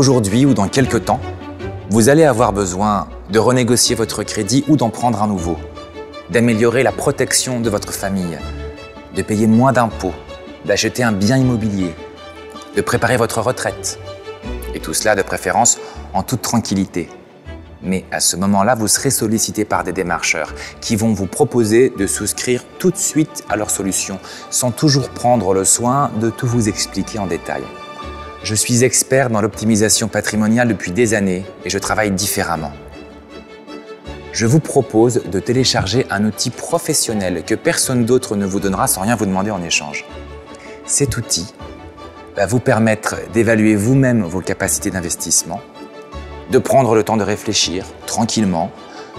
aujourd'hui ou dans quelques temps, vous allez avoir besoin de renégocier votre crédit ou d'en prendre un nouveau, d'améliorer la protection de votre famille, de payer moins d'impôts, d'acheter un bien immobilier, de préparer votre retraite. Et tout cela de préférence en toute tranquillité. Mais à ce moment-là, vous serez sollicité par des démarcheurs qui vont vous proposer de souscrire tout de suite à leur solution, sans toujours prendre le soin de tout vous expliquer en détail. Je suis expert dans l'optimisation patrimoniale depuis des années et je travaille différemment. Je vous propose de télécharger un outil professionnel que personne d'autre ne vous donnera sans rien vous demander en échange. Cet outil va vous permettre d'évaluer vous-même vos capacités d'investissement, de prendre le temps de réfléchir tranquillement,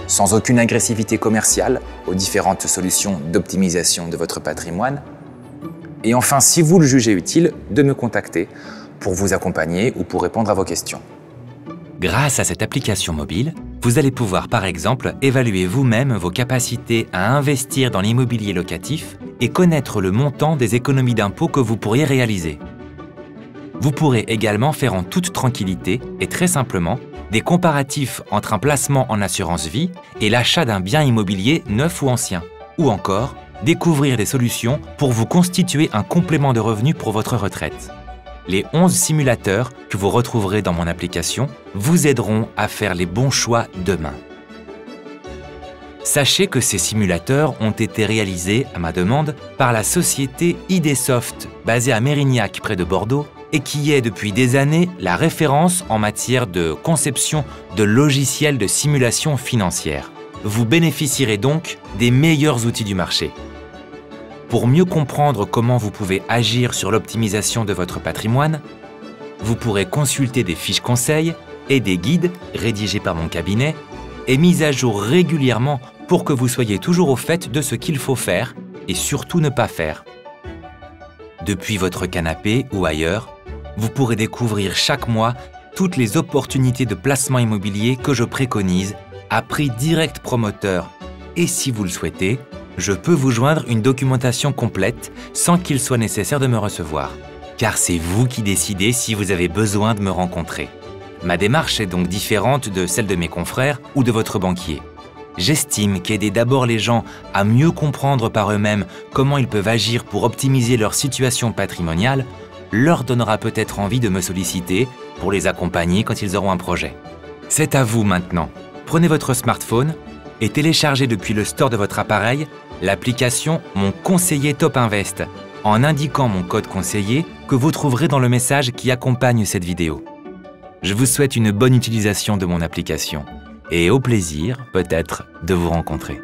sans aucune agressivité commerciale aux différentes solutions d'optimisation de votre patrimoine. Et enfin, si vous le jugez utile, de me contacter pour vous accompagner ou pour répondre à vos questions. Grâce à cette application mobile, vous allez pouvoir par exemple évaluer vous-même vos capacités à investir dans l'immobilier locatif et connaître le montant des économies d'impôts que vous pourriez réaliser. Vous pourrez également faire en toute tranquillité et très simplement des comparatifs entre un placement en assurance vie et l'achat d'un bien immobilier neuf ou ancien, ou encore découvrir des solutions pour vous constituer un complément de revenus pour votre retraite. Les 11 simulateurs que vous retrouverez dans mon application vous aideront à faire les bons choix demain. Sachez que ces simulateurs ont été réalisés à ma demande par la société Idesoft, basée à Mérignac près de Bordeaux, et qui est depuis des années la référence en matière de conception de logiciels de simulation financière. Vous bénéficierez donc des meilleurs outils du marché. Pour mieux comprendre comment vous pouvez agir sur l'optimisation de votre patrimoine, vous pourrez consulter des fiches conseils et des guides rédigés par mon cabinet et mis à jour régulièrement pour que vous soyez toujours au fait de ce qu'il faut faire et surtout ne pas faire. Depuis votre canapé ou ailleurs, vous pourrez découvrir chaque mois toutes les opportunités de placement immobilier que je préconise à prix direct promoteur. Et si vous le souhaitez, je peux vous joindre une documentation complète sans qu'il soit nécessaire de me recevoir. Car c'est vous qui décidez si vous avez besoin de me rencontrer. Ma démarche est donc différente de celle de mes confrères ou de votre banquier. J'estime qu'aider d'abord les gens à mieux comprendre par eux-mêmes comment ils peuvent agir pour optimiser leur situation patrimoniale leur donnera peut-être envie de me solliciter pour les accompagner quand ils auront un projet. C'est à vous maintenant. Prenez votre smartphone et téléchargez depuis le store de votre appareil l'application Mon Conseiller Top Invest en indiquant mon code conseiller que vous trouverez dans le message qui accompagne cette vidéo. Je vous souhaite une bonne utilisation de mon application et au plaisir, peut-être, de vous rencontrer.